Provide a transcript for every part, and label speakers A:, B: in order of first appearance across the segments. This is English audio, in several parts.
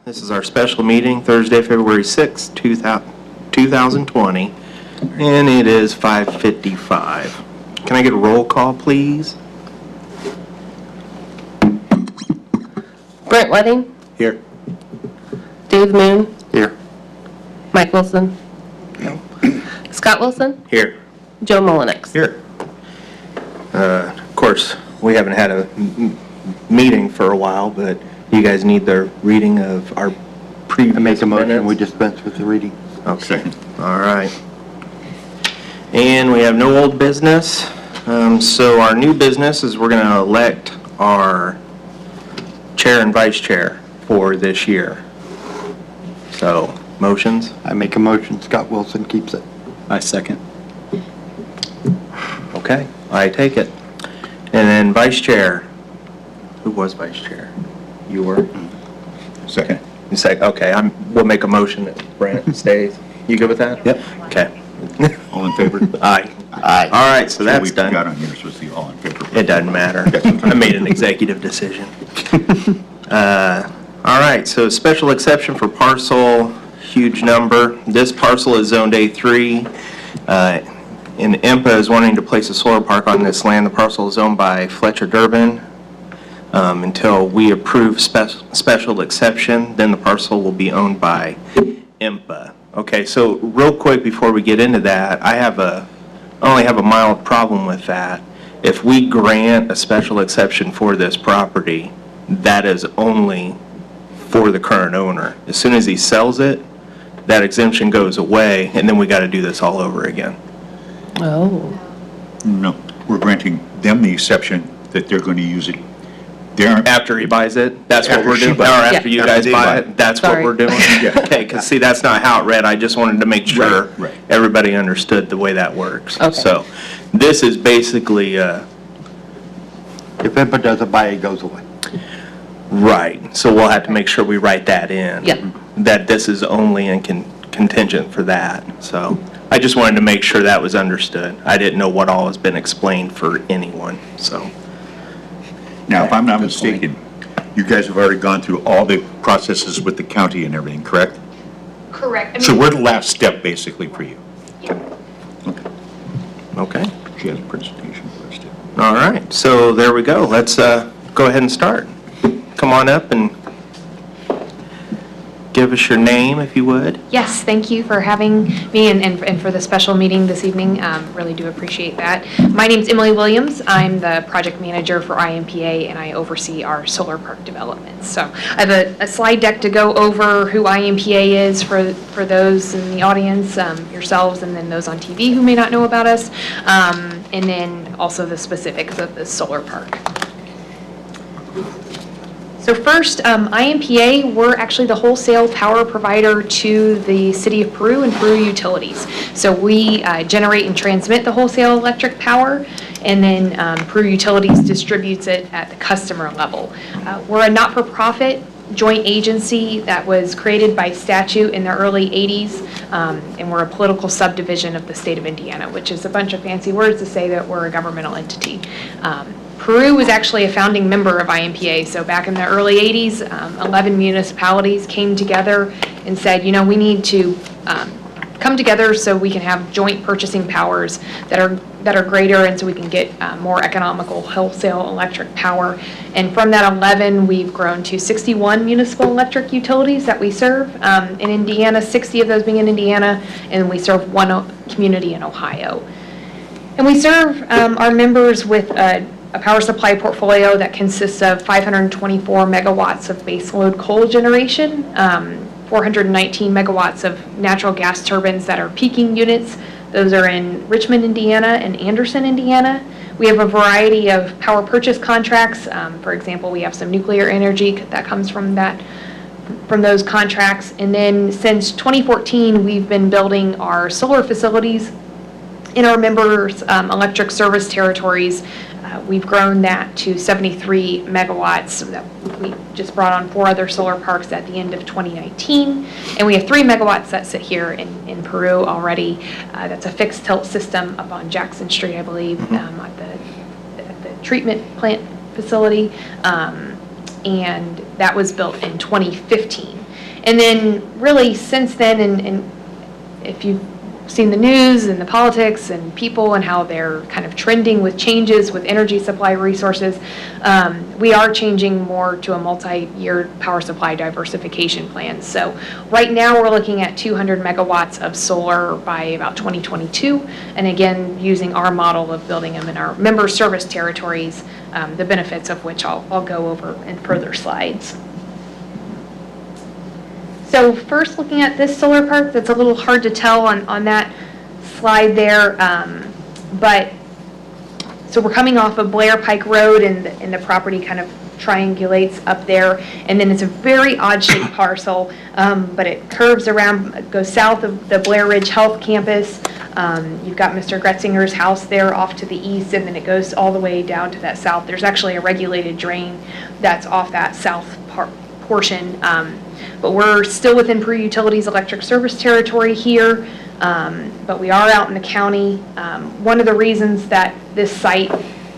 A: This is our special meeting, Thursday, February 6th, 2020, and it is 5:55. Can I get a roll call, please?
B: Brent Wedding.
A: Here.
B: Dave Moon.
A: Here.
B: Mike Wilson. No. Scott Wilson.
A: Here.
B: Joe Mullenix.
A: Here. Of course, we haven't had a meeting for a while, but you guys need the reading of our previous
C: I make a motion,
A: minutes?
C: we dispense with the reading.
A: Okay, all right. And we have no old business. So our new business is we're going to elect our chair and vice chair for this year. So, motions?
C: I make a motion, Scott Wilson keeps it.
D: I second.
A: Okay, I take it. And then vice chair. Who was vice chair? You were?
D: Second.
A: You say, okay, we'll make a motion that Brent stays. You good with that?
D: Yep.
A: Okay.
D: All in favor?
A: Aye.
C: Aye.
A: All right, so that's
D: We got
A: done.
D: on yours was the all in favor.
A: It doesn't matter. I made an executive decision. All right, so special exception for parcel, huge number. This parcel is zoned A3. And IMPA is wanting to place a solar park on this land. The parcel is owned by Fletcher Durbin. Until we approve special exception, then the parcel will be owned by IMPA. Okay, so real quick before we get into that, I only have a mild problem with that. If we grant a special exception for this property, that is only for the current owner. As soon as he sells it, that exemption goes away, and then we got to do this all over again.
B: Oh.
D: No, we're granting them the exception that they're going to use it. They're,
A: After he buys it, that's what
D: After
A: we're
D: she
A: doing, or
D: buys
B: it.
A: after you
D: After
A: guys
D: they
A: buy
D: buy
A: it, that's what
B: Sorry.
A: we're doing?
D: Yeah.
A: Okay, because see, that's not how it read, I just wanted to make sure
D: Right.
A: everybody understood the way that works.
B: Okay.
A: So, this is basically,
C: If IMPA doesn't buy it, it goes away.
A: right, so we'll have to make sure we write that in.
B: Yep.
A: That this is only in contingent for that, so, I just wanted to make sure that was understood. I didn't know what all has been explained for anyone, so.
D: now, if I'm not mistaken, you guys have already gone through all the processes with the county and everything, correct?
E: Correct. I
D: So
E: mean,
D: we're the last step, basically, for you.
E: yeah.
D: Okay.
A: Okay.
D: She has a presentation for us, too.
A: All right, so there we go. Let's go ahead and start. Come on up and give us your name, if you would.
E: Yes, thank you for having me and for the special meeting this evening. Really do appreciate that. My name's Emily Williams. I'm the project manager for IMPA, and I oversee our solar park developments. So I have a slide deck to go over who IMPA is for those in the audience, yourselves, and then those on TV who may not know about us, and then also the specifics of the solar park. So first, IMPA, we're actually the wholesale power provider to the city of Peru and Peru utilities. So we generate and transmit the wholesale electric power, and then Peru Utilities distributes it at the customer level. We're a not-for-profit joint agency that was created by statute in the early 80s, and we're a political subdivision of the state of Indiana, which is a bunch of fancy words to say that we're a governmental entity. Peru was actually a founding member of IMPA, so back in the early 80s, 11 municipalities came together and said, you know, we need to come together so we can have joint purchasing powers that are greater, and so we can get more economical wholesale electric power. And from that 11, we've grown to 61 municipal electric utilities that we serve in Indiana, 60 of those being in Indiana, and we serve one community in Ohio. And we serve our members with a power supply portfolio that consists of 524 megawatts of baseload coal generation, 419 megawatts of natural gas turbines that are peaking units. Those are in Richmond, Indiana and Anderson, Indiana. We have a variety of power purchase contracts. For example, we have some nuclear energy that comes from those contracts. And then since 2014, we've been building our solar facilities in our members' electric service territories. We've grown that to 73 megawatts. So that we just brought on 4 other solar parks at the end of 2019. And we have 3 megawatts that sit here in Peru already. That's a fixed tilt system up on Jackson Street, I believe, at the treatment plant facility. And that was built in 2015. And then really since then, and if you've seen the news and the politics and people and how they're kind of trending with changes with energy supply resources, we are changing more to a multi-year power supply diversification plan. So right now we're looking at 200 megawatts of solar by about 2022. And again, using our model of building them in our member service territories, the benefits of which I'll go over in further slides. So first, looking at this solar park, that's a little hard to tell on that slide there, but so we're coming off of Blair Pike Road, and the property kind of triangulates up there, and then it's a very odd-shaped parcel, but it curves around, goes south of the Blair Ridge Health Campus. You've got Mr. Gretzinger's house there off to the east, and then it goes all the way down to that south. There's actually a regulated drain that's off that south portion. But we're still within Peru Utilities electric service territory here, but we are out in the county. One of the reasons that this site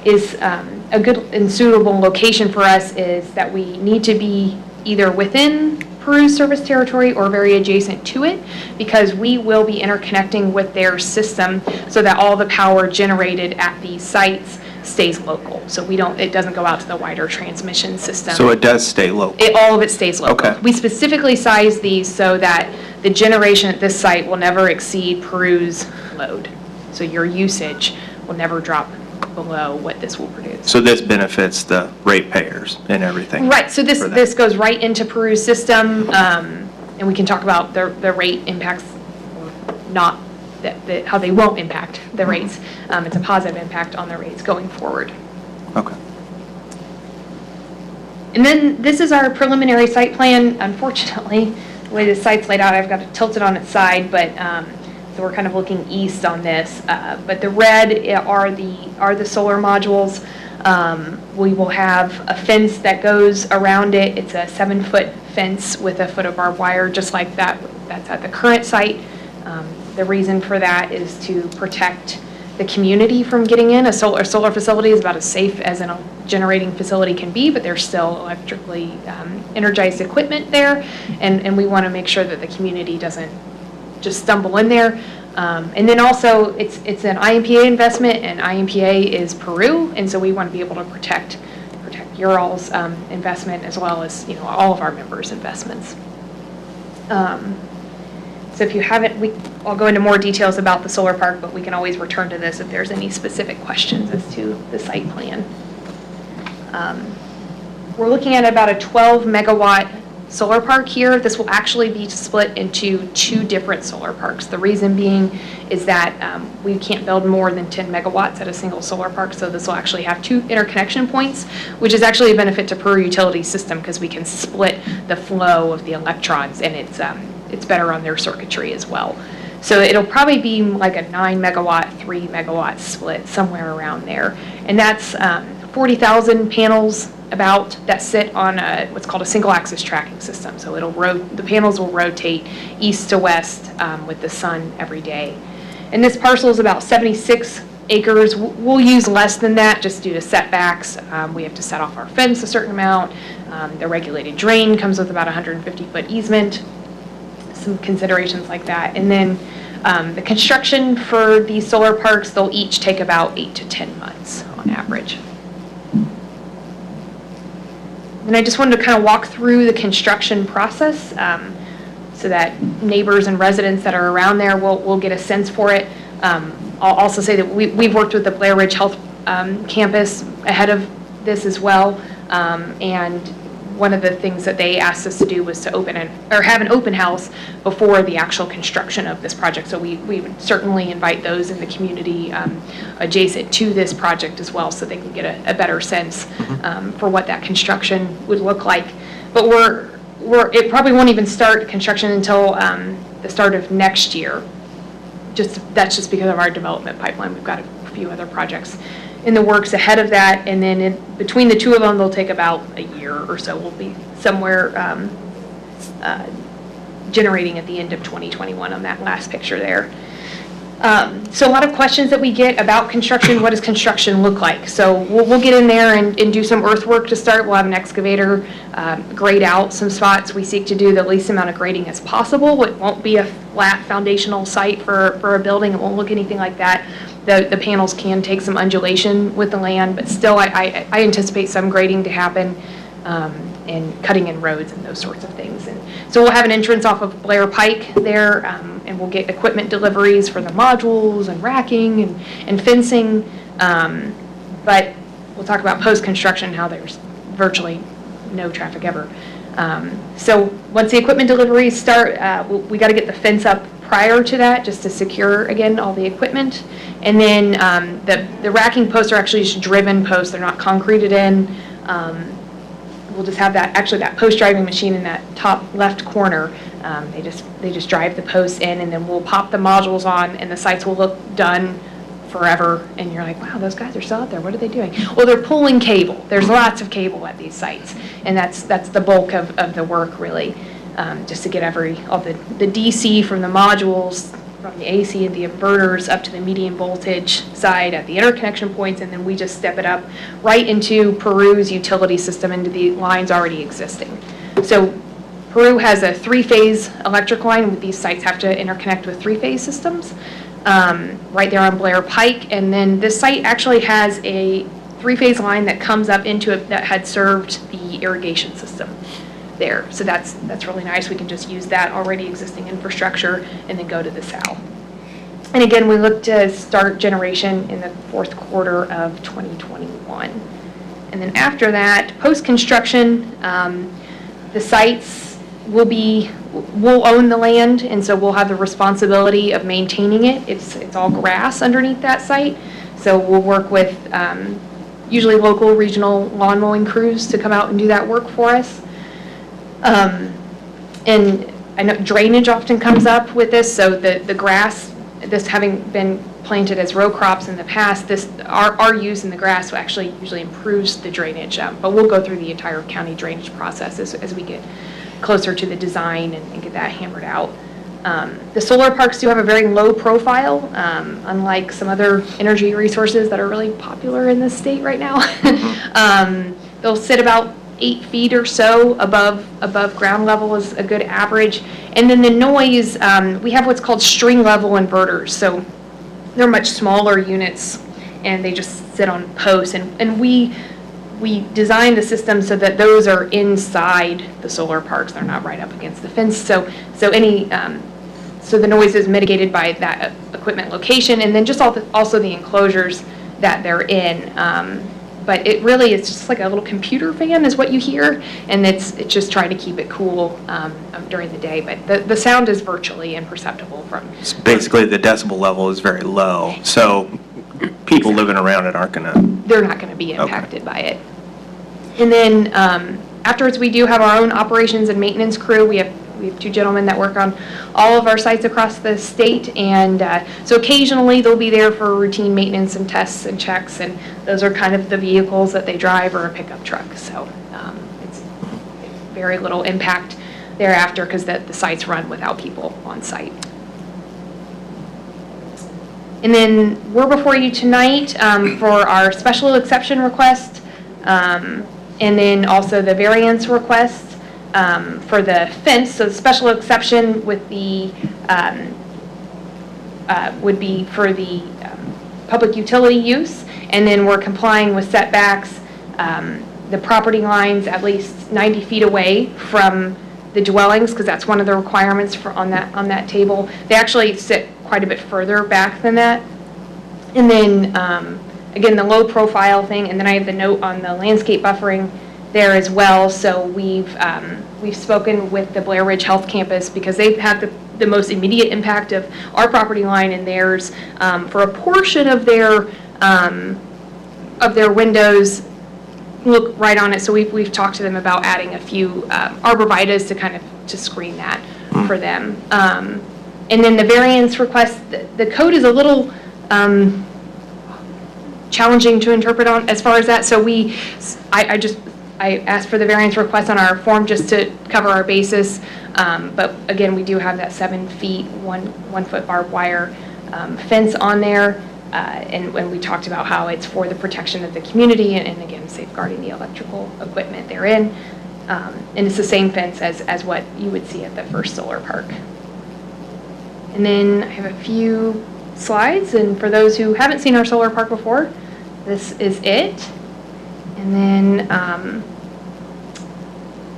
E: is a good and suitable location for us is that we need to be either within Peru's service territory or very adjacent to it, because we will be interconnecting with their system so that all the power generated at these sites stays local. So it doesn't go out to the wider transmission system.
A: So it does stay local?
E: All of it stays local.
A: Okay.
E: We specifically size these so that the generation at this site will never exceed Peru's load. So your usage will never drop below what this will produce.
A: So this benefits the ratepayers and everything?
E: Right, so
A: for that.
E: this goes right into Peru's system, and we can talk about the rate impacts, or not, how they won't impact the rates. It's a positive impact on the rates going forward.
A: Okay.
E: And then this is our preliminary site plan. Unfortunately, the way the site's laid out, I've got it tilted on its side, but so we're kind of looking east on this. But the red are the solar modules. We will have a fence that goes around it. It's a 7-foot fence with a foot of barbed wire, just like that. That's at the current site. The reason for that is to protect the community from getting in. A solar facility is about as safe as a generating facility can be, but there's still electrically energized equipment there, and we want to make sure that the community doesn't just stumble in there. And then also, it's an IMPA investment, and IMPA is Peru, and so we want to be able to protect your all's investment as well as all of our members' investments. So if you haven't, I'll go into more details about the solar park, but we can always return to this if there's any specific questions as to the site plan. We're looking at about a 12 megawatt solar park here. This will actually be split into 2 different solar parks. The reason being is that we can't build more than 10 megawatts at a single solar park, so this will actually have 2 interconnection points, which is actually a benefit to Peru Utilities system because we can split the flow of the electrons, and it's better on their circuitry as well. So it'll probably be like a 9 megawatt, 3 megawatt split, somewhere around there. And that's 40,000 panels about that sit on what's called a single axis tracking system. So the panels will rotate east to west with the sun every day. And this parcel is about 76 acres. We'll use less than that just due to setbacks. We have to set off our fence a certain amount. The regulated drain comes with about 150-foot easement. Some considerations like that. And then the construction for these solar parks, they'll each take about 8 to 10 months on average. And I just wanted to kind of walk through the construction process so that neighbors and residents that are around there will get a sense for it. I'll also say that we've worked with the Blair Ridge Health Campus ahead of this as well. And one of the things that they asked us to do was to have an open house before the actual construction of this project. So we would certainly invite those in the community adjacent to this project as well, so they can get a better sense for what that construction would look like. But it probably won't even start construction until the start of next year. That's just because of our development pipeline. We've got a few other projects in the works ahead of that, and then between the 2 of them, they'll take about a year or so. We'll be somewhere generating at the end of 2021 on that last picture there. So a lot of questions that we get about construction, what does construction look like? So we'll get in there and do some earthwork to start. We'll have an excavator grade out some spots. We seek to do the least amount of grading as possible. It won't be a flat foundational site for a building. It won't look anything like that. The panels can take some undulation with the land, but still I anticipate some grading to happen and cutting in roads and those sorts of things. And so we'll have an entrance off of Blair Pike there, and we'll get equipment deliveries for the modules and racking and fencing. But we'll talk about post-construction, how there's virtually no traffic ever. So once the equipment deliveries start, we got to get the fence up prior to that, just to secure, again, all the equipment. And then the racking posts are actually just driven posts. They're not concreted in. We'll just have that post driving machine in that top left corner. They just drive the posts in, and then we'll pop the modules on, and the sites will look done forever. And you're like, wow, those guys are still out there. What are they doing? Well, they're pulling cable. There's lots of cable at these sites, and that's the bulk of the work, really, just to get all the DC from the modules, from the AC and the inverters up to the medium voltage side at the interconnection points, and then we just step it up right into Peru's utility system, into the lines already existing. So Peru has a 3-phase electric line. These sites have to interconnect with 3-phase systems right there on Blair Pike, and then this site actually has a 3-phase line that comes up into it that had served the irrigation system there. So that's really nice. We can just use that already existing infrastructure and then go to the south. And again, we look to start generation in the fourth quarter of 2021. And then after that, post-construction, the sites we'll own the land, and so we'll have the responsibility of maintaining it. It's all grass underneath that site. So we'll work with usually local, regional lawn mowing crews to come out and do that work for us. And I know drainage often comes up with this, so the grass, this having been planted as row crops in the past, our use in the grass actually usually improves the drainage, but we'll go through the entire county drainage process as we get closer to the design and get that hammered out. The solar parks do have a very low profile, unlike some other energy resources that are really popular in this state right now. They'll sit about 8 feet or so above ground level is a good average. And then the noise, we have what's called string level inverters. So they're much smaller units, and they just sit on posts. And we design the system so that those are inside the solar parks. They're not right up against the fence. So the noise is mitigated by that equipment location, and then just also the enclosures that they're in. But it really is just like a little computer fan is what you hear, and it's just trying to keep it cool during the day. But the sound is virtually imperceptible from.
A: So basically, the decibel level is very low, so people living around it aren't going to.
E: They're not going to be impacted by it. And then afterwards, we do have our own operations and maintenance crew. We have 2 gentlemen that work on all of our sites across the state, and so occasionally they'll be there for routine maintenance and tests and checks, and those are kind of the vehicles that they drive, or a pickup truck. So it's very little impact thereafter because the sites run without people on site. And then we're before you tonight for our special exception request, and then also the variance request. For the fence, so the special exception with the would be for the public utility use, and then we're complying with setbacks, the property lines at least 90 feet away from the dwellings, because that's one of the requirements for on that table. They actually sit quite a bit further back than that. And then again, the low profile thing, and then I have the note on the landscape buffering there as well. So we've spoken with the Blair Ridge Health Campus because they've had the most immediate impact of our property line and theirs. For a portion of their windows look right on it. So we've talked to them about adding a few arborvitaes to kind of to screen that for them. And then the variance request, the code is a little challenging to interpret on as far as that. So I asked for the variance request on our form just to cover our basis, but again, we do have that 7 feet, 1 foot barbed wire fence on there. And when we talked about how it's for the protection of the community and again, safeguarding the electrical equipment therein. And it's the same fence as what you would see at the first solar park. And then I have a few slides, and for those who haven't seen our solar park before, this is it. And then,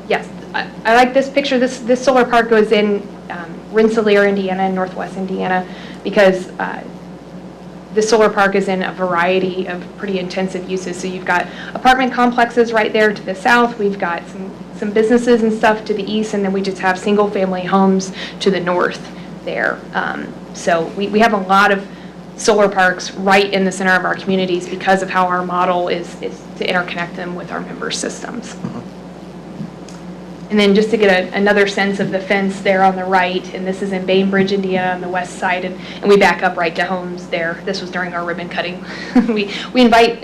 E: yes, I like this picture. This solar park goes in RENSSELAER, Indiana, Northwest Indiana, because this solar park is in a variety of pretty intensive uses. So you've got apartment complexes right there to the south. We've got some businesses and stuff to the east, and then we just have single-family homes to the north there. So we have a lot of solar parks right in the center of our communities because of how our model is to interconnect them with our member systems. And then just to get another sense of the fence there on the right, and this is in BAINBRIDGE, Indiana, on the west side, and we back up right to homes there. This was during our ribbon cutting. We invite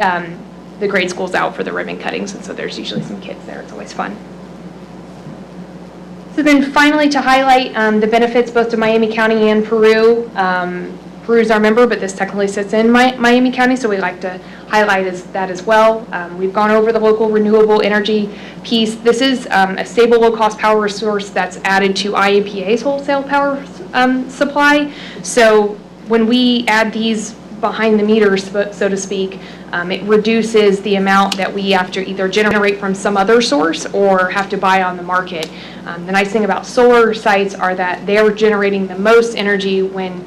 E: the grade schools out for the ribbon cuttings, and so there's usually some kids there. It's always fun. So then finally, to highlight the benefits both to Miami County and Peru. Peru is our member, but this technically sits in Miami County, so we like to highlight that as well. We've gone over the local renewable energy piece. This is a stable, low-cost power resource that's added to IMPA's wholesale power supply. So when we add these behind the meters, so to speak, it reduces the amount that we have to either generate from some other source or have to buy on the market. The nice thing about solar sites are that they're generating the most energy when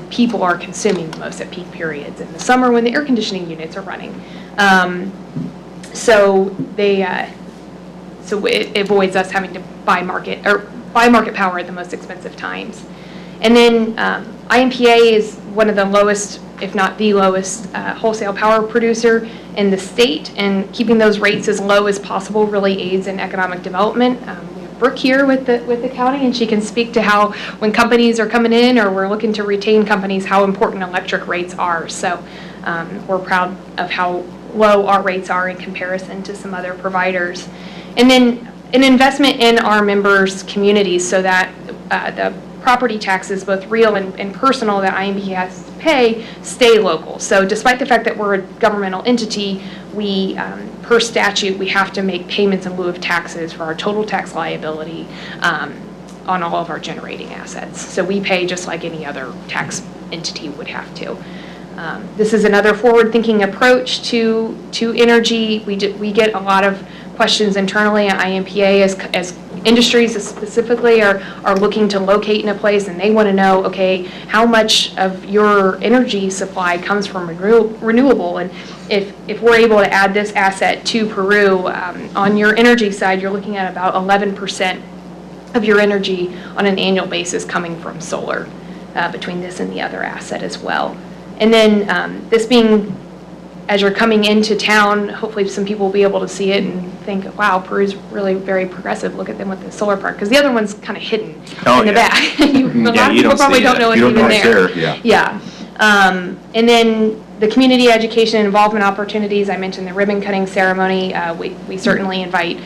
E: people are consuming the most at peak periods in the summer when the air conditioning units are running. So it avoids us having to buy market power at the most expensive times. And then IMPA is one of the lowest, if not the lowest, wholesale power producer in the state, and keeping those rates as low as possible really aids in economic development. We have Brooke here with the county, and she can speak to how when companies are coming in or we're looking to retain companies, how important electric rates are. So we're proud of how low our rates are in comparison to some other providers. And then an investment in our members' communities so that the property taxes, both real and personal, that IMPA has to pay, stay local. So despite the fact that we're a governmental entity, we, per statute, we have to make payments in lieu of taxes for our total tax liability on all of our generating assets. So we pay just like any other tax entity would have to. This is another forward-thinking approach to energy. We get a lot of questions internally at IMPA as industries specifically are looking to locate in a place, and they want to know, okay, how much of your energy supply comes from renewable, and if we're able to add this asset to Peru, on your energy side, you're looking at about 11% of your energy on an annual basis coming from solar, between this and the other asset as well. And then this being, as you're coming into town, hopefully some people will be able to see it and think, wow, Peru's really very progressive. Look at them with the solar park. Because the other one's kind of hidden in the back. A lot of people probably don't know it's even there. Yeah. And then the community education and involvement opportunities. I mentioned the ribbon cutting ceremony. We certainly invite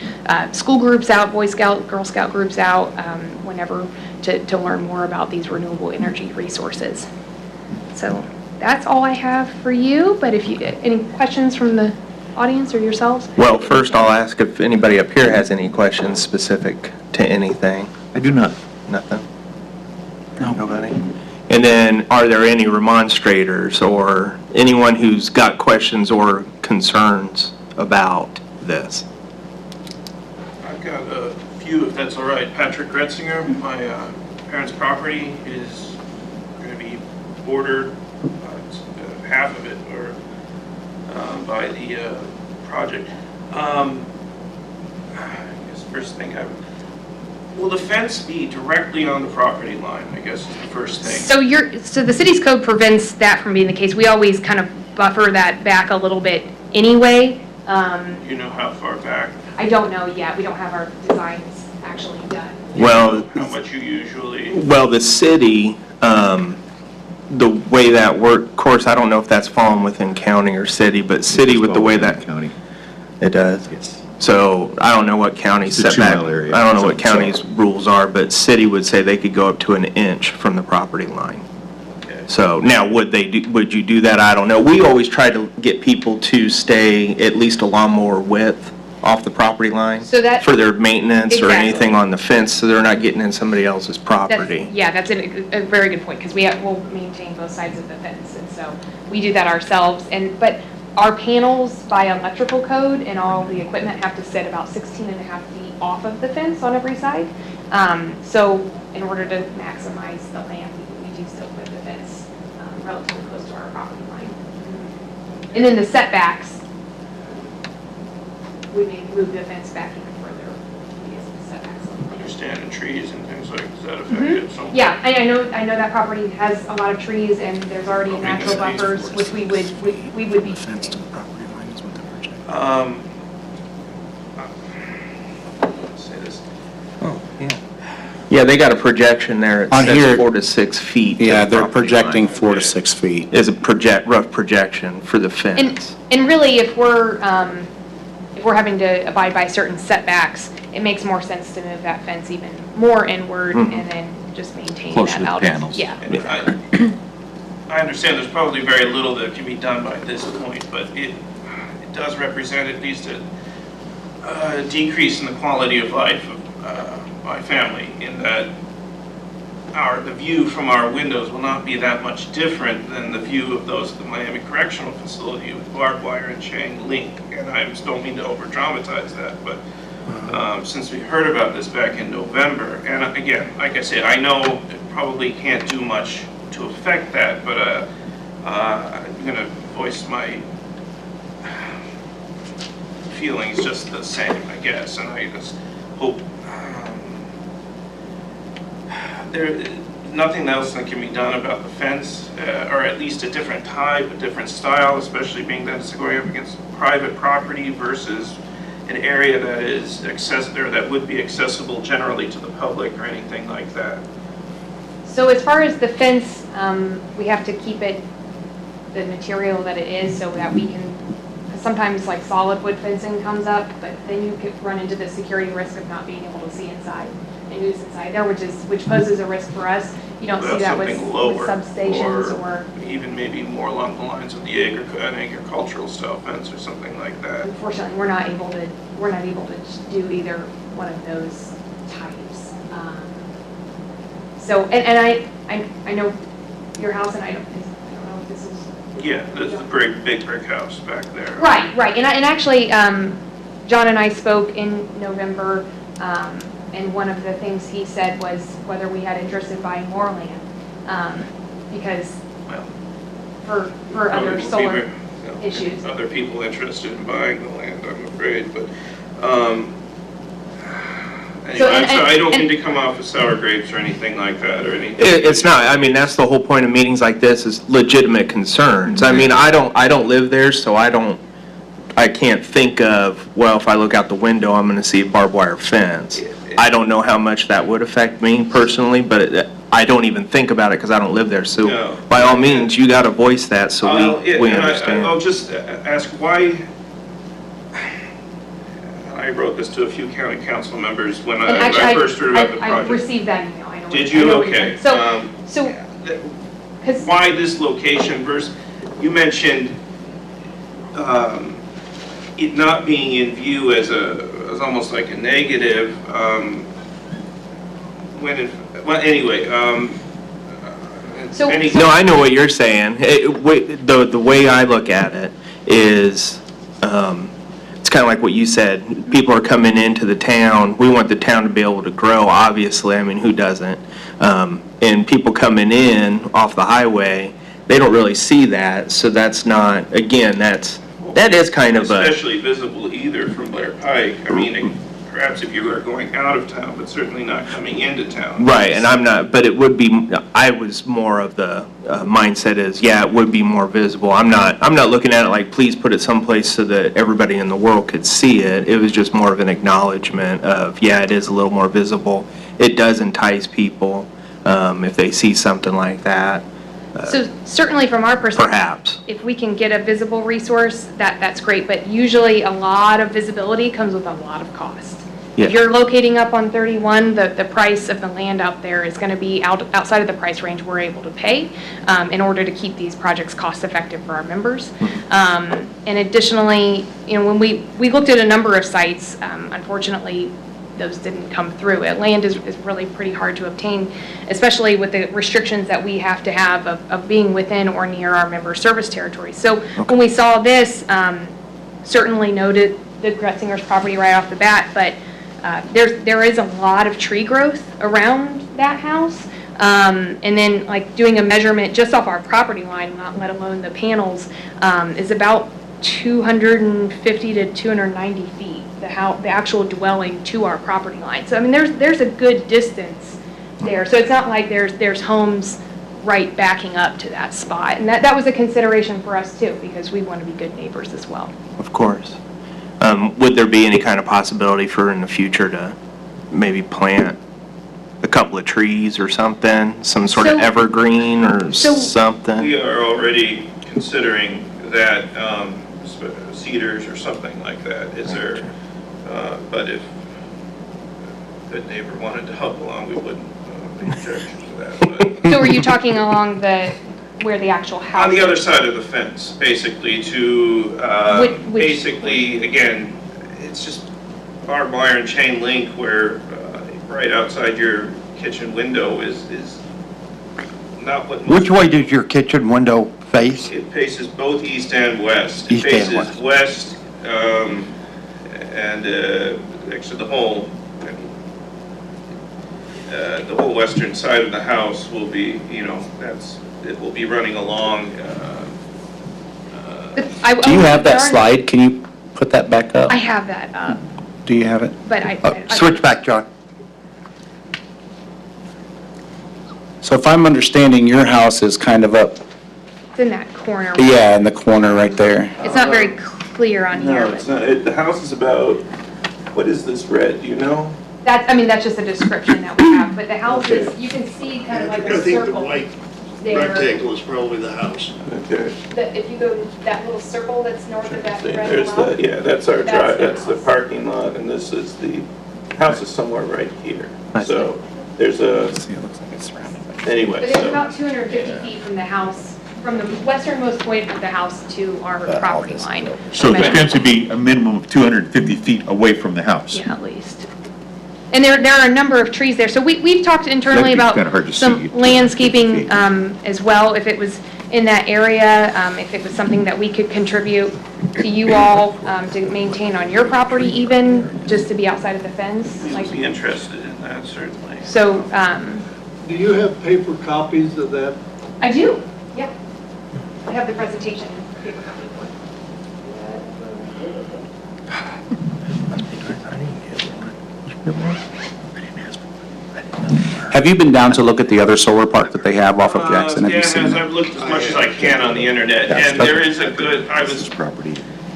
E: school groups out, Boy Scout, Girl Scout groups out, whenever to learn more about these renewable energy resources. So that's all I have for you, but if you, any questions from the audience or yourselves?
A: Well, first I'll ask if anybody up here has any questions specific to anything.
D: I do not.
A: Nothing? No. Nobody? And then are there any remonstrators or anyone who's got questions or concerns about this?
F: I've got a few, if that's all right. Patrick Gretzinger, my parents' property is going to be bordered, half of it, or by the project. I guess first thing, will the fence be directly on the property line, I guess is the first thing.
E: So the city's code prevents that from being the case. We always kind of buffer that back a little bit anyway.
F: You know how far back?
E: I don't know yet. We don't have our designs actually done.
A: Well,
F: How much you usually?
A: well, the city, the way that works, of course, I don't know if that's fallen within county or city, but city with the way that,
D: County.
A: it does.
D: Yes.
A: So I don't know what county's
D: It's a
A: setback,
D: 2 mile area.
A: I don't know what
D: So-
A: county's rules are, but city would say they could go up to an inch from the property line.
F: Okay.
A: So now, would you do that? I don't know. We always try to get people to stay at least a lawnmower width off the property line
E: So that-
A: for their maintenance or
E: Exactly.
A: anything on the fence, so they're not getting in somebody else's
E: That's-
A: property.
E: Yeah, that's a very good point, because we'll maintain both sides of the fence, and so we do that ourselves. But our panels by electrical code and all the equipment have to sit about 16 and a half feet off of the fence on every side. So in order to maximize the land, we do still put the fence relatively close to our property line. And then the setbacks, we may move the fence back even further because of the setbacks on the land.
F: Understand the trees and things like, does that affect it? So-
E: Yeah, I know that property has a lot of trees, and the's already
F: Okay,
E: natural
F: that's nice.
E: buffers, which we would be.
G: Fence to the property line is what they're projecting.
F: Let's say this.
A: Oh, yeah. Yeah, they got a projection there. It
G: On
A: says
G: here-
A: 4 to 6 feet. to
G: Yeah,
A: the
G: they're
A: property
G: projecting
A: line.
G: 4 to 6 feet.
A: Is a rough projection for the fence.
E: And really, if we're having to abide by certain setbacks, it makes more sense to move that fence even more inward
A: Mhm.
E: and then just maintain
D: Closer
E: that
D: to the
E: out.
D: panels.
E: Yeah.
F: And I understand there's probably very little that can be done by this point, but it does represent at least a decrease in the quality of life of my family, in that the view from our windows will not be that much different than the view of those at the Miami Correctional Facility with barbed wire and chain link. And I just don't mean to over dramatize that, but since we heard about this back in November, and again, like I said, I know it probably can't do much to affect that, but I'm gonna voice my feelings just the same, I guess, and I just hope there, nothing else that can be done about the fence, or at least a different type, a different style, especially being that it's going up against private property versus an area that is or that would be accessible generally to the public or anything like that.
E: So as far as the fence, we have to keep it the material that it is so that we can, 'cause sometimes like solid wood fencing comes up, but then you could run into the security risk of not being able to see inside and use inside there, which poses a risk for us. You don't see
F: Well,
E: that with
F: something lower,
E: substations or,
F: even maybe more along the lines of the an agricultural style fence or something like that.
E: unfortunately, we're not able to do either one of those types. So, and I know your house, and I don't know if this is.
F: Yeah, there's the big brick house back there.
E: Right, and actually, John and I spoke in November, and one of the things he said was whether we had interest in buying more land, because
F: Well,
E: for
F: probably
E: other
F: will be
E: solar
F: very-
E: issues.
F: Other people interested in buying the land, I'm afraid, but,
E: So,
F: anyway,
E: and-
F: so I don't
E: and-
F: mean to come off as sour grapes or anything like that, or anything.
A: It's not, I mean, that's the whole point of meetings like this, is legitimate concerns. I mean, I don't live there, so I can't think of, well, if I look out the window, I'm gonna see a barbed wire fence. I don't know how much that would affect me personally, but I don't even think about it because I don't live there. So
F: No.
A: by all means, you gotta voice that so we
F: I'll
A: understand.
F: just ask why, I wrote this to a few county council members when
E: And
F: I
E: actually,
F: first heard about the
E: I
F: project.
E: received that email, I know.
F: Did
E: I
F: you?
E: know what you're
F: Okay.
E: saying. So, because.
F: Why this location versus, you mentioned it not being in view as almost like a negative, well, anyway,
E: So-
F: any.
A: No, I know what you're saying. The way I look at it is, it's kind of like what you said. People are coming into the town. We want the town to be able to grow, obviously. I mean, who doesn't? And people coming in off the highway, they don't really see that. So that's not, again, that is kind of a,
F: Especially visible either from Blair Pike. I mean, perhaps if you were going out of town, but certainly not coming into town.
A: right, and I'm not, but it would be, I was more of the mindset is, yeah, it would be more visible. I'm not looking at it like, please put it someplace so that everybody in the world could see it. It was just more of an acknowledgement of, yeah, it is a little more visible. It does entice people if they see something like that,
E: So certainly from our perspective.
A: perhaps.
E: If we can get a visible resource, that's great, but usually a lot of visibility comes with a lot of cost. If you're locating up on 31, the price of the land out there is going to be outside of the price range we're able to pay in order to keep these projects cost-effective for our members. And additionally, when we looked at a number of sites, unfortunately, those didn't come through. Land is really pretty hard to obtain, especially with the restrictions that we have to have of being within or near our member service territories. So when we saw this, certainly noted the Gretzinger's property right off the bat, but there is a lot of tree growth around that house. And then like doing a measurement just off our property line, not let alone the panels, is about 250 to 290 feet, the actual dwelling to our property line. So I mean, there's a good distance there. So it's not like there's homes right backing up to that spot. And that was a consideration for us too, because we want to be good neighbors as well.
A: Of course. Would there be any kind of possibility for in the future to maybe plant a couple of trees or something, some sort of evergreen or something?
F: We are already considering that, cedars or something like that. Is there, but if the neighbor wanted to help along, we wouldn't make objections to that. But
E: So are you talking along where the actual house
F: on the
E: is?
F: other side of the fence, basically to,
E: Which-
F: basically, again, it's just barbed wire and chain link where right outside your kitchen window is not what.
C: Which way does your kitchen window face?
F: It faces both east and west.
C: East
F: It
C: and
F: faces west, and actually the whole western side of the house will be, it will be running along.
G: Do you have that slide? Can you put that back up?
E: I have that up,
G: Do you have it?
E: but I
C: Switch back, John.
G: So if I'm understanding, your house is kind of up,
E: it's in that corner.
G: yeah, in the corner right there.
E: It's not very clear on here.
F: No, it's not, the house is about, what is this red, do you know?
E: That's just a description that we have, but the house is, you can see kind of like
H: I
E: a
H: think the
E: circle
H: white
E: there.
H: rectangle is probably the house.
F: Okay.
E: If you go that little circle that's north of that red
F: There's
E: lot.
F: the, yeah, that's our
E: That's
F: drive,
E: the
F: that's the
E: house.
F: parking lot, and this is the, house is somewhere right here.
A: I see.
F: So, there's a,
G: See, it looks like it's surrounded by.
E: But
F: anyway,
E: it's
F: so.
E: about 250 feet from the house, from the westernmost point of the house to our property line.
D: So it's going to be a minimum of 250 feet away from the house?
E: Yeah, at least. And there are a number of trees there. So we've talked internally
D: That'd be
E: about
D: kinda hard to see,
E: some
D: 250
E: landscaping
D: feet.
E: as well, if it was in that area, if it was something that we could contribute to you all to maintain on your property even, just to be outside of the fence.
F: We'd
E: Like,
F: be interested in that, certainly.
E: so,
H: Do you have paper copies of that?
E: I do, yeah. I have the presentation. paper copy.
G: Have you been down to look at the other solar park that they have off of Jackson? Have
F: Yeah,
G: you seen
F: as
G: it?
F: I've looked as much as I can on the internet,
G: Yes,
F: and there is a good,
D: This is property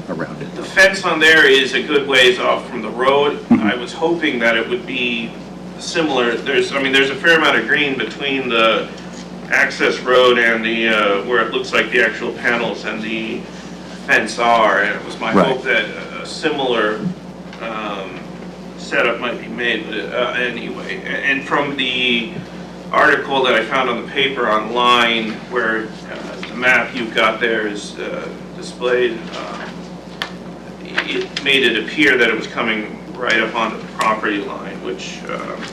D: around it.
F: the fence on there is a good ways off from the road.
G: Mm-hmm.
F: I was hoping that it would be similar, there's a fair amount of green between the access road and the, where it looks like the actual panels and the fence are, and it was my
G: Right.
F: hope that a similar setup might be made, but anyway. And from the article that I found on the paper online, where the map you've got there is displayed, it made it appear that it was coming right up onto the property line, which,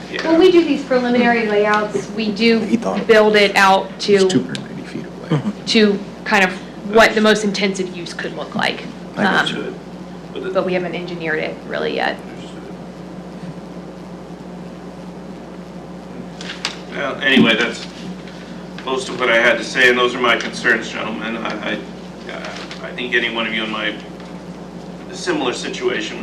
F: yeah.
E: When we do these preliminary layouts, we do
G: He thought-
E: build it out
D: It's
E: to
D: 290 feet away.
E: kind of what the most intensive use could look like.
F: Understood.
E: But we haven't engineered it really yet.
F: Well, anyway, that's most of what I had to say, and those are my concerns, gentlemen. I think any one of you in my similar situation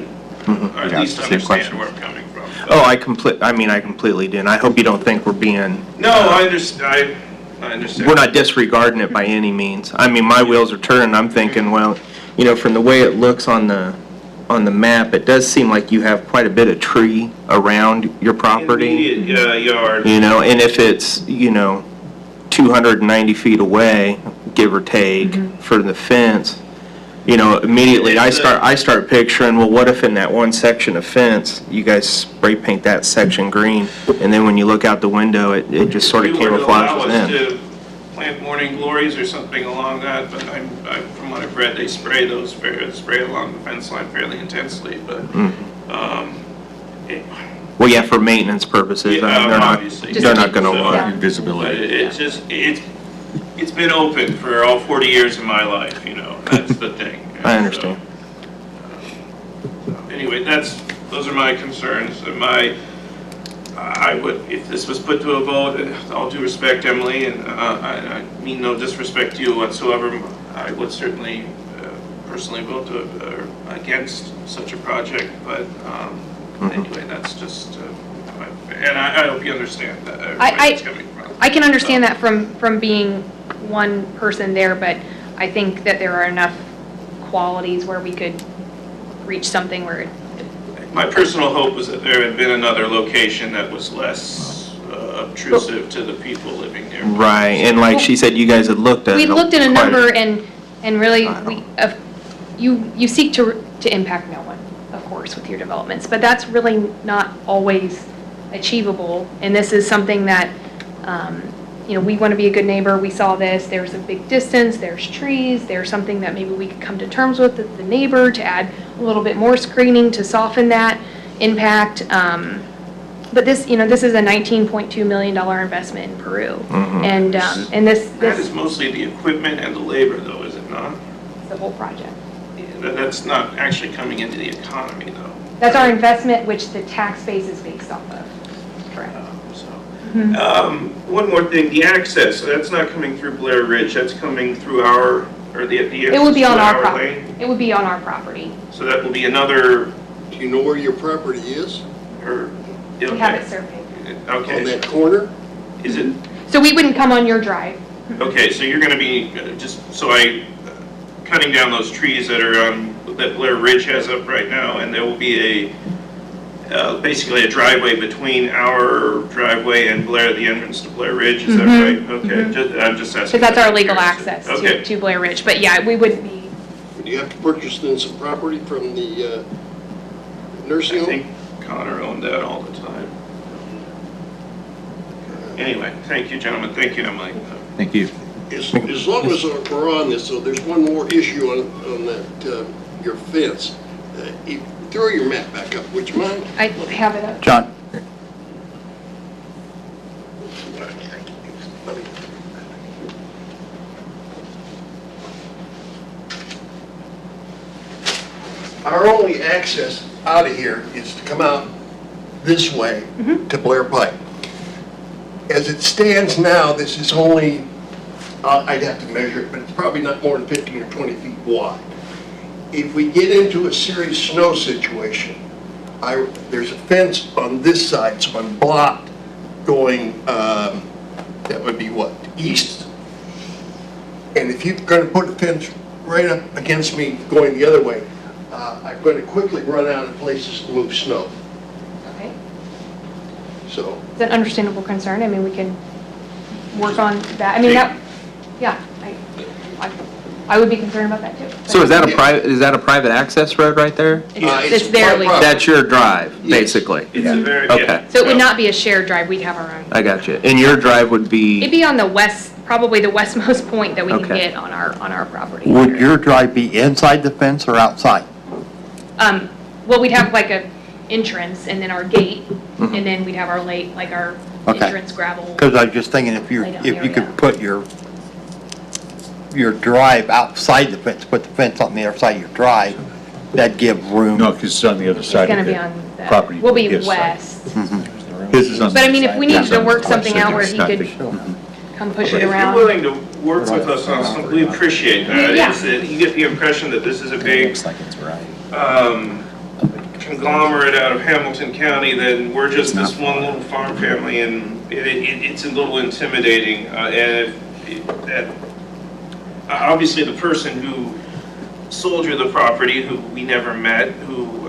F: would, or at
A: Yeah,
F: least
A: same
F: understand
A: question.
F: where I'm coming from.
A: Oh, I completely do, and I hope you don't think we're being,
F: No, I understand, I understand.
A: we're not disregarding it by any means. I mean, my wheels are turning, I'm thinking, well, from the way it looks on the map, it does seem like you have quite a bit of tree around your property.
F: Immediate yard.
A: And if it's, 290 feet away, give or take, for the fence, you know, immediately I start picturing, well, what if in that one section of fence, you guys spray paint that section green, and then when you look out the window, it just sort of
F: If you were to allow
A: camouflages
F: us
A: in.
F: to plant morning glories or something along that, but from what I've read, they spray along the fence line fairly intensely, but,
A: Well, yeah, for maintenance purposes, I mean,
F: obviously.
A: they're not gonna
E: Yeah.
A: want.
F: But
D: Invisibility.
F: it's just, it's been open for all 40 years of my life, you know, that's the thing.
A: I
F: And
A: understand.
F: so, anyway, those are my concerns, and I would, if this was put to a vote, all due respect, Emily, and I mean no disrespect to you whatsoever, I would certainly personally vote against such a project, but anyway, that's just, and I hope you understand that, where it's coming from.
E: I can understand that from being one person there, but I think that there are enough qualities where we could reach something where it.
F: My personal hope was that there had been another location that was less obtrusive to the people living there.
A: Right, and like she said, you guys had looked at.
E: We looked at a
A: quite
E: number and really,
A: I don't-
E: you seek to impact no one, of course, with your developments, but that's really not always achievable. And this is something that, you know, we want to be a good neighbor. We saw this, there's a big distance, there's trees, there's something that maybe we could come to terms with the neighbor to add a little bit more screening to soften that impact. But this, you know, this is a $19.2 million investment in Peru. And this
F: That is mostly the equipment and the labor, though, is it not?
E: the whole project.
F: That's not actually coming into the economy, though.
E: That's our investment, which the tax base is based off of. Correct.
F: One more thing, the access, so that's not coming through Blair Ridge, that's coming through our, or the
E: It would be on our property.
F: lane?
E: It would be on our property.
F: So that will be another,
I: Do you know where your property is?
F: or,
E: We have it surveyed.
I: On
F: okay,
I: that corner?
F: is it,
E: So we wouldn't come on your drive.
F: okay, so you're gonna be, just so cutting down those trees that are on, that Blair Ridge has up right now, and there will be basically a driveway between our driveway and Blair, the entrance to Blair Ridge, is that right? Okay, I'm just asking.
E: Because that's our
F: for
E: legal
F: comparison.
E: access
F: Okay.
E: to Blair Ridge. But yeah, we wouldn't be.
I: Do you have to purchase then some property from the nursing
F: I
I: home?
F: think Connor owned that all the time. Anyway, thank you, gentlemen, thank you, Emily.
D: Thank you.
I: As long as we're on this, so there's one more issue on that, your fence. Throw your map back up, would you mind?
E: I have it up.
G: John?
I: Our only access out of here is to come out this way to Blair Pike. As it stands now, this is only, I'd have to measure it, but it's probably not more than 15 or 20 feet wide. If we get into a serious snow situation, there's a fence on this side, so I'm blocked going, that would be what, east? And if you're going to put a fence right up against me going the other way, I'm going to quickly run out of places to move snow.
E: Okay.
I: So,
E: It's an understandable concern. I mean, we can work on that. I mean, yeah, I would be concerned about that too.
A: So is that a private access road right there?
E: It's their
I: my
E: legal.
I: property.
A: That's your drive, basically?
F: It's a very,
A: Okay.
F: yeah.
E: So it would not be a shared drive. We'd have our own.
A: I got you. And your drive would
E: It'd
A: be,
E: be on the west, probably the westmost point that we can
A: Okay.
E: get on our property.
C: Would your drive be inside the fence or outside?
E: Well, we'd have like a entrance and then our gate, and then we'd have our our
C: Okay.
E: entrance gravel.
C: Because I was just thinking if
E: Lay down
C: you
E: area.
C: could put your drive outside the fence, put the fence on the other side of your drive, that'd give room.
D: No, because it's on the other
E: It's
D: side
E: gonna
D: of
E: be
D: the
E: on the,
D: property.
E: we'll be
D: His side.
E: west.
D: His is on the.
E: But I mean, if we needed to work something out where
D: It's
E: he
D: not
E: could
D: the-
E: come push
F: If
E: it
F: you're
E: around.
F: willing to work with us on something, we appreciate that.
E: Yeah.
F: It's that you get the impression that this is a big
G: Looks like it's right.
F: conglomerate out of Hamilton County, then we're just this one little farm family, and it's a little intimidating. Obviously, the person who sold you the property, who we never met, who,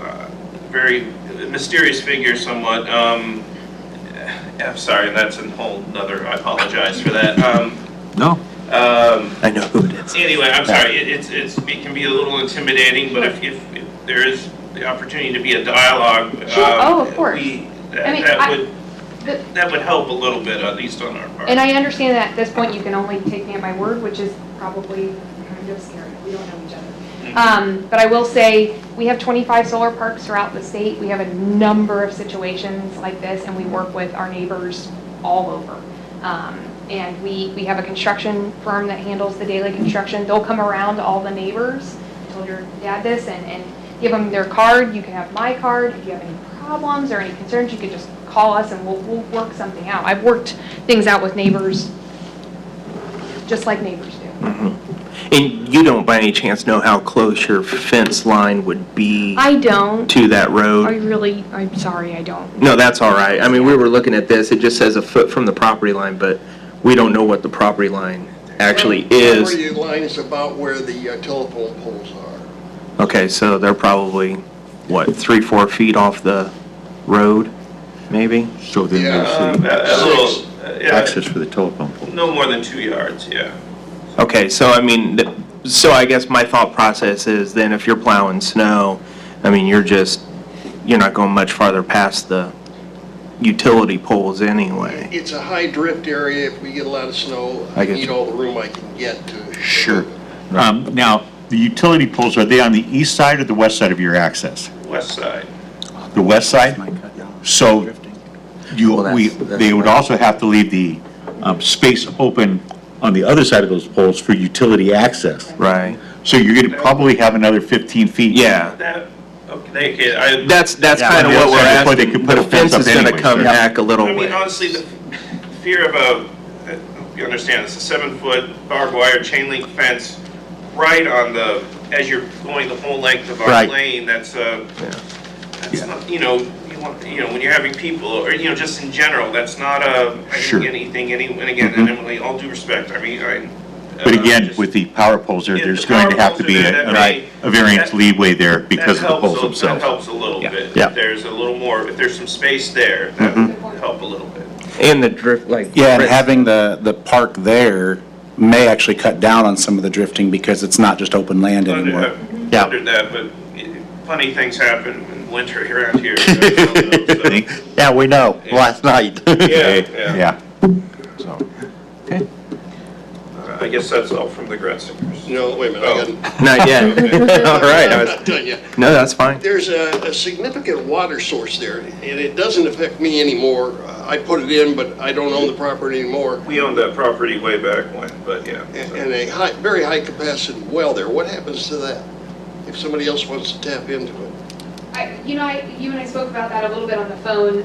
F: very mysterious figure somewhat, I'm sorry, that's a whole nother, I apologize for that.
D: No.
A: I know who it is.
F: Anyway, I'm sorry, it can be a little intimidating, but if there is the opportunity to be a dialogue.
E: Sure. Oh, of course.
F: That would help a little bit, at least on our part.
E: And I understand that at this point, you can only take me at my word, which is probably kind of scary. We don't know each other. But I will say, we have 25 solar parks throughout the state. We have a number of situations like this, and we work with our neighbors all over. And we have a construction firm that handles the daily construction. They'll come around to all the neighbors. I told your dad this, and give them their card. You can have my card. If you have any problems or any concerns, you can just call us and we'll work something out. I've worked things out with neighbors, just like neighbors do.
A: And you don't by any chance know how close your fence line would be
E: I don't.
A: to that road?
E: I'm sorry, I don't.
A: No, that's all right. I mean, we were looking at this, it just says a foot from the property line, but we don't know what the property line actually is.
I: Property line is about where the telephone poles are.
A: Okay, so they're probably, what, 4 feet off the road, maybe?
D: So then
F: A
D: there's
F: little,
D: the access for the telephone pole.
F: no more than 2 yards, yeah.
A: Okay, so I mean, so I guess my thought process is then if you're plowing snow, I mean, you're not going much farther past the utility poles anyway.
I: It's a high drift area. If we get a lot of snow,
A: I
I: I
A: get
I: need
A: you.
I: all the room I can get to.
D: Sure. Now, the utility poles, are they on the east side or the west side of your access?
F: West side.
D: The west side? So
A: Well, that's
D: they would also have to leave the space open on the other side of those poles for utility access.
A: Right.
D: So you're going to probably have another 15 feet.
A: Yeah. That's kind of
D: on the
A: what
D: other
A: we're
D: side, before they
A: asking.
D: could put
A: The
D: a fence
A: fence
D: up
A: is going to
D: anyways,
A: come
D: right?
A: back a little
F: I mean,
A: way.
F: honestly, the fear about, I hope you understand, it's a 7-foot barbed wire chain link fence right on the, as you're going the whole length of our
C: Right.
F: lane, that's not, when you're having people, or, just in general, that's not
D: Sure.
F: anything, and again, and Emily, all due respect, I mean,
D: But again,
F: just-
D: with the power poles there,
F: Yeah,
D: there's
F: the
D: going to
F: power
D: have to
F: poles
D: be
F: are there, that may-
D: a variance
F: that-
D: leeway there because of the
F: That
D: poles
F: helps, that
D: themselves.
F: helps a little bit.
C: Yeah.
F: If there's a little more, if there's some space there, that would help a little bit.
A: And the drift, like.
G: Yeah, and
A: Chris-
G: having the park there may actually cut down on some of the drifting because it's not just open land anymore.
F: I've
C: Yeah.
F: wondered that, but funny things happen in winter around here. You guys all know, so-
D: Think?
C: Yeah, we know, last night.
F: Yeah, yeah.
D: Yeah.
A: So,
F: I guess that's all from the Gretzingers.
I: No, wait a minute, I got.
A: not yet. All right.
I: I'm not done yet.
A: No, that's fine.
I: There's a significant water source there, and it doesn't affect me anymore. I put it in, but I don't own the property anymore.
F: We owned that property way back when, but yeah.
I: And a very high capacity well there. What happens to that if somebody else wants to tap into it?
E: You and I spoke about that a little bit on the phone.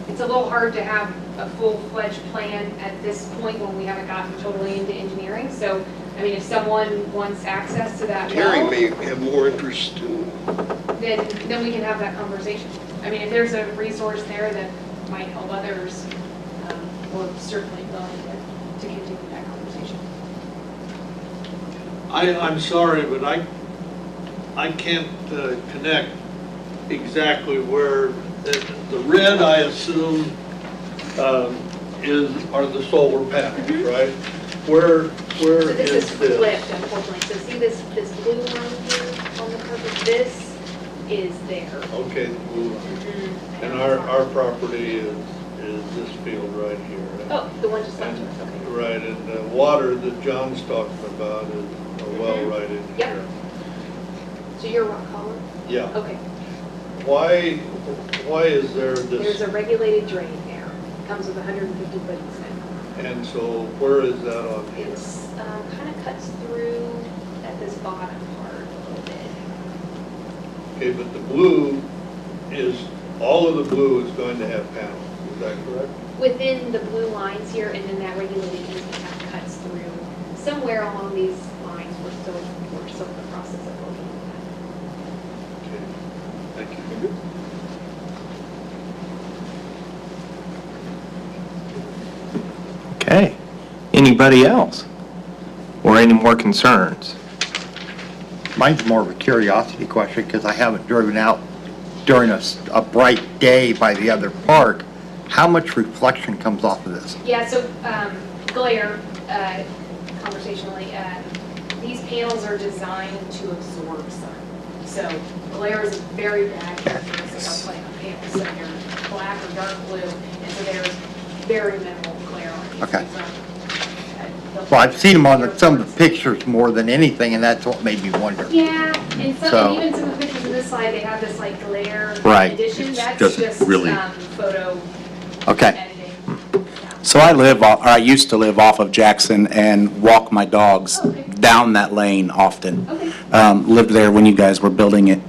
E: It's a little hard to have a full-fledged plan at this point when we haven't gotten totally into engineering. So, I mean, if someone wants access to that
I: Terry
E: well,
I: may have more interest in,
E: then we can have that conversation. I mean, if there's a resource there that might help others, we're certainly willing to continue that conversation.
H: I'm sorry, but I can't connect exactly where, the red, I assume, are the solar panels, right? Where
E: So this
H: is
E: is
H: this?
E: flipped, unfortunately. So see this blue line here on the purple? This is there.
H: Okay, the blue line. And our property is this field right here. right?
E: Oh, the one just left to us, okay.
H: Right, and the water that John's talking about is a well right in
E: Yep.
H: here.
E: So you're rock hollow?
H: Yeah.
E: Okay.
H: Why is there
E: There's
H: this,
E: a regulated drain there. Comes with 150-foot easement.
H: and so where is that on here?
E: It's kind of cuts through at this bottom part a little bit.
H: Okay, but the blue is, all of the blue is going to have panels, is that correct?
E: Within the blue lines here, and then that regulated easement kind of cuts through. Somewhere along these lines, we're still in the process of looking at
H: Okay, thank you.
A: Okay. Anybody else? Or any more concerns?
C: Mine's more of a curiosity question, because I haven't driven out during a bright day by the other park. How much reflection comes off of this?
E: Yeah, so glare comes conversationally, these panels are designed to absorb sun. So glare is a very bad characteristic of panels. So they're black or dark blue, and so there's very minimal glare on these.
C: Okay.
E: So,
C: Well, I've seen them on some of the pictures more than anything, and that's what made me wonder.
E: yeah, and
C: So-
E: even some of the pictures on this slide, they have this like glare
C: Right.
E: addition.
D: It
E: That's
D: doesn't
E: just
D: really-
E: photo
C: Okay.
E: editing.
G: So I used to live off of Jackson and walk my dogs
E: Okay.
G: down that lane often.
E: Okay.
G: Lived there when you guys were building it,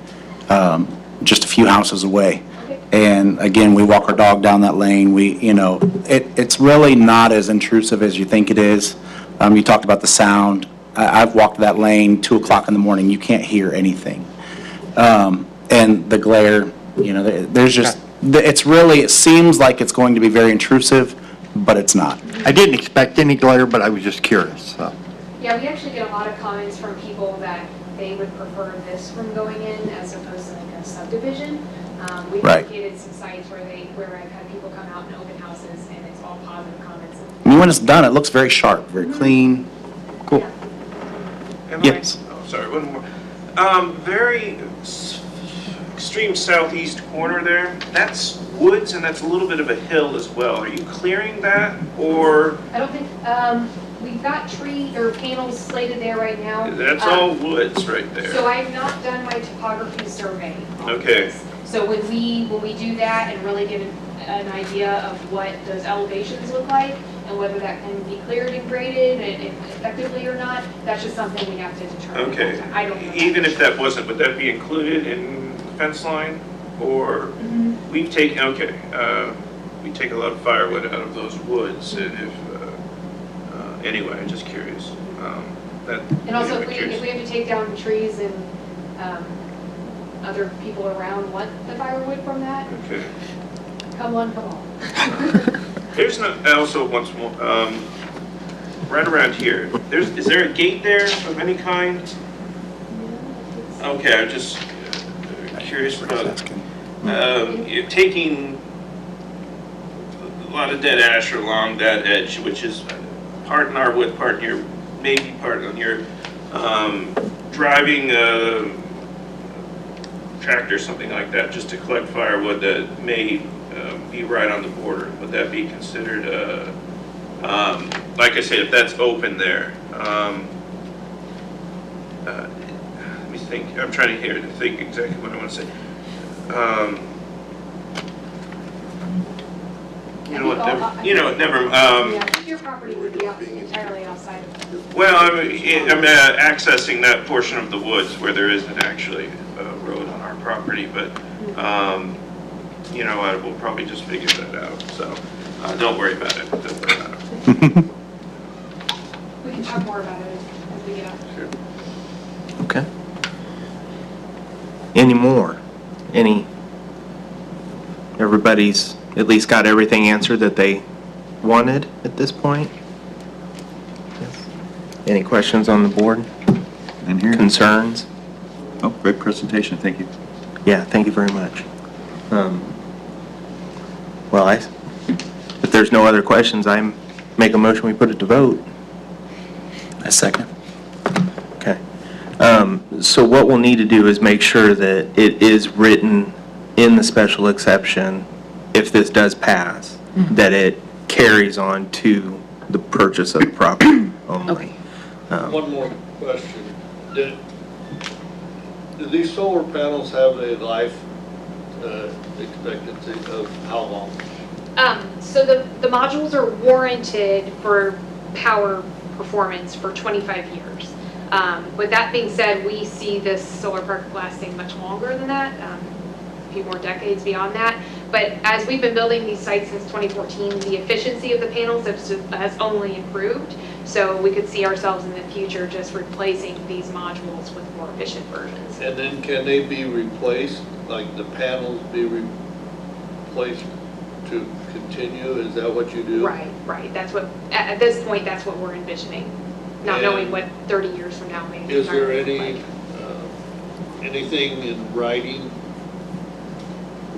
G: just a few houses away.
E: Okay.
G: And again, we walk our dog down that lane. It's really not as intrusive as you think it is. You talked about the sound. I've walked that lane 2 o'clock in the morning. You can't hear anything. And the glare, there's just, it seems like it's going to be very intrusive, but it's not.
C: I didn't expect any glare, but I was just curious, so.
E: Yeah, we actually get a lot of comments from people that they would prefer this from going in as opposed to like a subdivision. We've
G: Right.
E: located some sites where I've had people come out and open houses, and it's all positive comments.
G: I mean, when it's done, it looks very sharp, very clean. Cool.
E: Yeah.
F: Am I-
G: Yes.
F: Oh, sorry, one more. Very extreme southeast corner there, that's woods and that's a little bit of a hill as well. Are you clearing that or
E: I don't think, we've got tree or panels slated there right now.
F: that's all woods right
E: So
F: there?
E: I've not done my topography survey on
F: Okay.
E: this. So when we do that and really get an idea of what those elevations look like and whether that can be cleared and graded and effectively or not, that's just something we have to determine.
F: Okay.
E: I don't know.
F: Even if that wasn't, would that be included in the fence line? Or we take a lot of firewood out of those woods and anyway, I'm just curious.
E: And also,
F: anyway,
E: if we have to take down trees and other people around want the firewood from that,
F: Okay.
E: come one, come all.
F: There's also once more, right around here, is there a gate there of any kind? Okay, I'm just curious about, you're taking a lot of dead ash along that edge, which is part in our wood, part in your, maybe part on your, driving a tractor, something like that, just to collect firewood that may be right on the border. Would that be considered, like I said, if that's open there? Let me think, I'm trying to think exactly what I want to say. Never,
E: Yeah, your property would be entirely outside of that.
F: well, I'm accessing that portion of the woods where there isn't actually a road on our property, but, I will probably just figure that out, so, don't worry about it, don't worry about it.
E: We can talk more about it as we get out.
F: Sure.
A: Okay. Any more? Everybody's at least got everything answered that they wanted at this point? Yes. Any questions on the board?
D: And here,
A: Concerns?
D: oh, great presentation, thank you.
A: Yeah, thank you very much. Well, if there's no other questions, I make a motion, we put it to vote.
G: A second.
A: Okay. So what we'll need to do is make sure that it is written in the special exception, if this does pass, that it carries on to the purchase of the property only.
H: One more question. Do these solar panels have a life expectancy of how long?
E: So the modules are warranted for power performance for 25 years. With that being said, we see this solar park lasting much longer than that, a few more decades beyond that. But as we've been building these sites since 2014, the efficiency of the panels has only improved. So we could see ourselves in the future just replacing these modules with more efficient versions.
H: And then can they be replaced, like the panels be replaced to continue? Is that what you do?
E: Right. That's what, at this point, that's what we're envisioning. Not knowing what 30 years from now may be.
H: Is there anything in writing,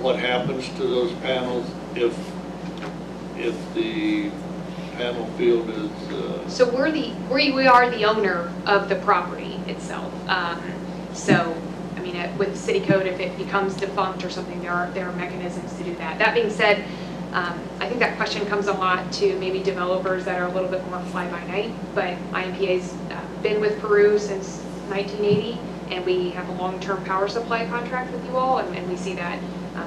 H: what happens to those panels if the panel field is,
E: So we are the owner of the property itself. So, I mean, with city code, if it becomes defunct or something, there are mechanisms to do that. That being said, I think that question comes a lot to maybe developers that are a little bit more fly-by-night, but IMPA's been with Peru since 1980, and we have a long-term power supply contract with you all, and we see that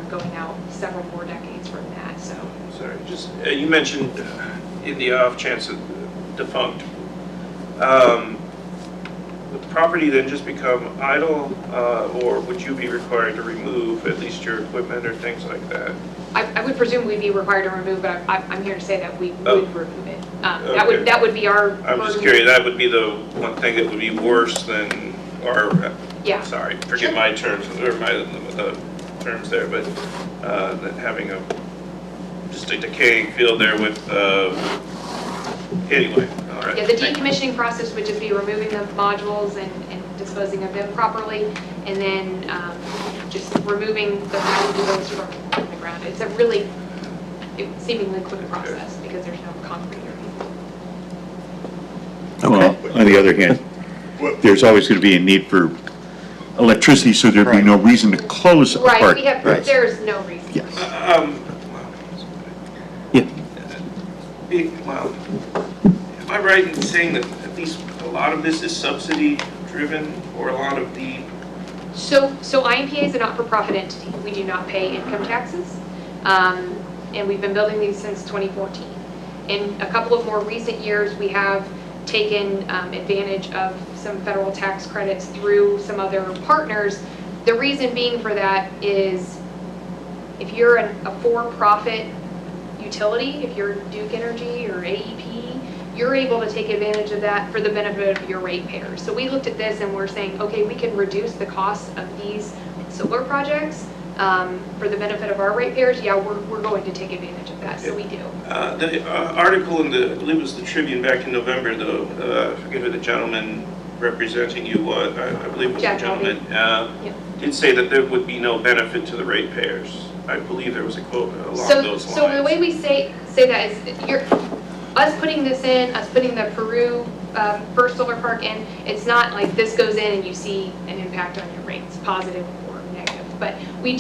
E: going out several more decades from that, so.
F: Sorry, just, you mentioned in the off chance of defunct, would the property then just become idle, or would you be required to remove at least your equipment or things like that?
E: I would presume we'd be required to remove, but I'm here to say that we
F: Oh.
E: would remove it.
F: Okay.
E: That would be our.
F: I'm just
E: burden.
F: curious, that would be the one thing that would be worse than, or,
E: Yeah.
F: sorry, forgive
E: Sure.
F: my terms, or my terms there, but that having just a decaying field there with, anyway, all right.
E: Yeah, the
F: thank you.
E: decommissioning process would just be removing the modules and disposing of them properly, and then just removing the modules from the ground. It's a really seemingly quick process because there's no concrete or anything.
D: Well, on the other hand, there's always going to be a need for electricity, so there'd be no reason to close a
E: Right,
D: park.
E: we have, there's no reason.
D: Yes.
A: Yeah.
F: Well, am I right in saying that at least a lot of this is subsidy driven, or a lot of the,
E: So IMPA is a not-for-profit entity. We do not pay income taxes, and we've been building these since 2014. In a couple of more recent years, we have taken advantage of some federal tax credits through some other partners. The reason being for that is if you're a for-profit utility, if you're Duke Energy or AEP, you're able to take advantage of that for the benefit of your ratepayers. So we looked at this and we're saying, okay, we can reduce the cost of these solar projects for the benefit of our ratepayers. Yeah, we're going to take advantage of that, so we do.
F: the article in the, I believe it was the Tribune back in November, though, I forget who the gentleman representing you was, I believe it was a
E: Jack
F: gentleman,
E: Yep.
F: did say that there would be no benefit to the ratepayers. I believe there was a quote along those lines.
E: So the way we say that is, us putting this in, us putting the Peru first solar park in, it's not like this goes in and you see an impact on your rates, positive or negative. But we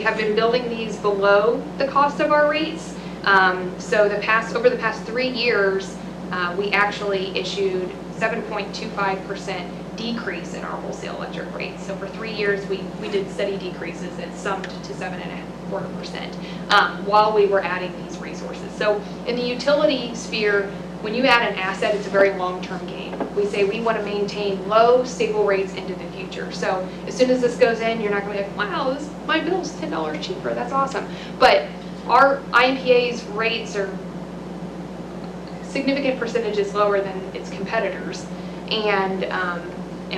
E: have been building these below the cost of our rates. So over the past 3 years, we actually issued 7.25% decrease in our wholesale electric rates. So for 3 years, we did steady decreases that summed to 7.25% while we were adding these resources. So in the utility sphere, when you add an asset, it's a very long-term game. We say we want to maintain low, stable rates into the future. So as soon as this goes in, you're not going to be like, wow, my bill's $10 cheaper. That's awesome. But our IMPA's rates are significant percentages lower than its competitors, and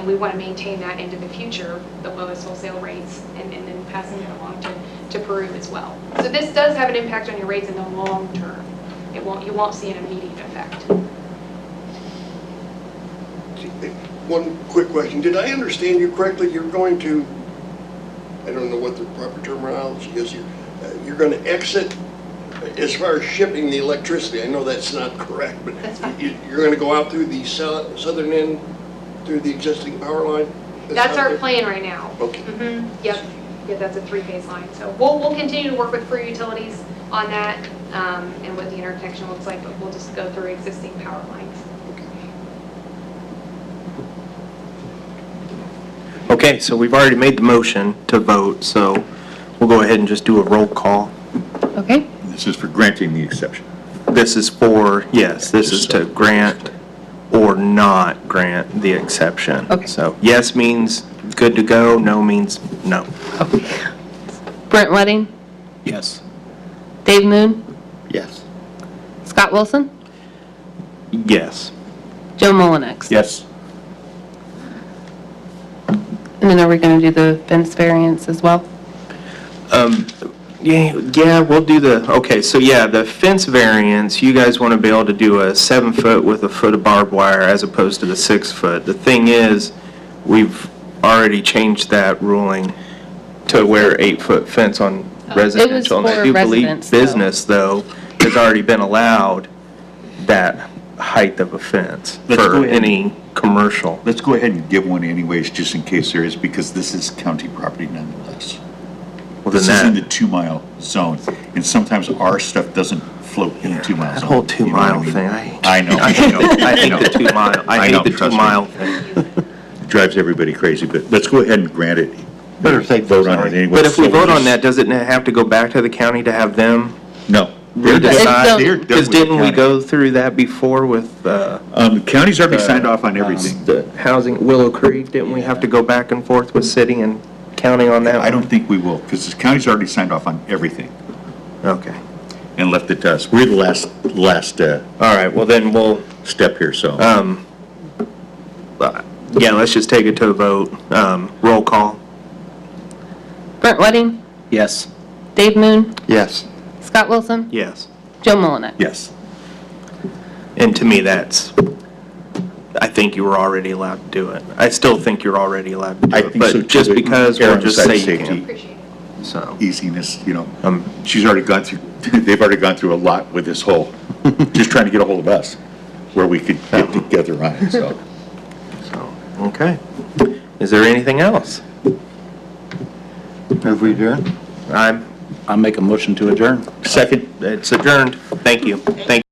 E: we want to maintain that into the future, the lowest wholesale rates, and then passing it along to Peru as well. So this does have an impact on your rates in the long term. You won't see an immediate effect.
I: One quick question. Did I understand you correctly? You're going to, I don't know what the proper terminology is here, you're going to exit as far as shipping the electricity. I know that's not correct, but
E: That's fine.
I: you're going to go out through the southern end, through the existing power line?
E: That's our plan right now.
I: Okay.
E: Yep. Yeah, that's a 3-phase line. So we'll continue to work with Peru Utilities on that and what the interconnection looks like, but we'll just go through existing power lines.
A: Okay, so we've already made the motion to vote, so we'll go ahead and just do a roll call.
B: Okay.
D: This is for granting the exception.
A: This is for, yes, this is to grant or not grant the exception.
B: Okay.
A: So yes means good to go, no means no.
B: Brent Wedding,
G: Yes.
B: Dave Moon,
C: Yes.
B: Scott Wilson,
A: Yes.
B: Joe Mullenix.
D: Yes.
B: And then are we going to do the fence variance as well?
A: Yeah, we'll do okay, so yeah, the fence variance, you guys want to be able to do a 7-foot with a foot of barbed wire as opposed to the 6-foot. The thing is, we've already changed that ruling to where 8-foot fence on residential. And I
B: for
A: do believe
B: residents, though.
A: business, though, has already been allowed that height of a fence
D: Let's go
A: for
D: ahead.
A: any commercial.
D: Let's go ahead and give one anyways, just in case there is, because this is county property nonetheless.
A: Well,
D: This
A: then
D: is in the
A: that,
D: 2-mile zone, and sometimes our stuff doesn't float in the 2-mile
A: that
D: zone.
A: whole
D: you know what
A: 2-mile
D: mean?
A: thing,
D: I know.
A: I hate
D: know.
A: the 2-mile, I
D: I know,
A: hate the
D: trust me.
A: 2-mile thing.
D: Drives everybody crazy, but let's go ahead and grant it.
C: Better safe than
D: Vote on it
C: sorry.
D: anyway.
A: But if we
D: So
A: vote on
D: just-
A: that, does it have to go back to the county to have them
D: No. They're
A: redecide?
D: done- they're done
A: Because
D: with the
A: didn't we
D: county.
A: go through that before with,
D: The county's already signed off on everything.
A: the housing, Willow Creek? Didn't we have to go back and forth with city and county on that?
D: I don't think we will, because the county's already signed off on everything
A: Okay.
D: and left it to us. We're the last
A: All right, well then we'll,
D: step here, so.
A: yeah, let's just take it to a vote. Roll call.
B: Brent Wedding,
G: Yes.
B: Dave Moon,
C: Yes.
B: Scott Wilson,
A: Yes.
B: Joe Mullenix.
D: Yes.
A: And to me, I think you were already allowed to do it. I still think you're already allowed to do
D: I
A: it.
D: think so, too,
A: But just
D: but
A: because,
D: err
A: we'll
D: on the
A: just
D: side
A: say
D: of
A: you
D: safety.
A: can.
E: Appreciate it.
A: So,
D: Easiness, you know.
A: Um,
D: She's already gone through, they've already gone through a lot with this whole, just trying to get a hold of us, where we could get together on it, so.
A: okay. Is there anything else?
C: Have we adjourned?
A: I'm,
G: I'll make a motion to adjourn.
D: Second.
A: it's adjourned. Thank you. Thank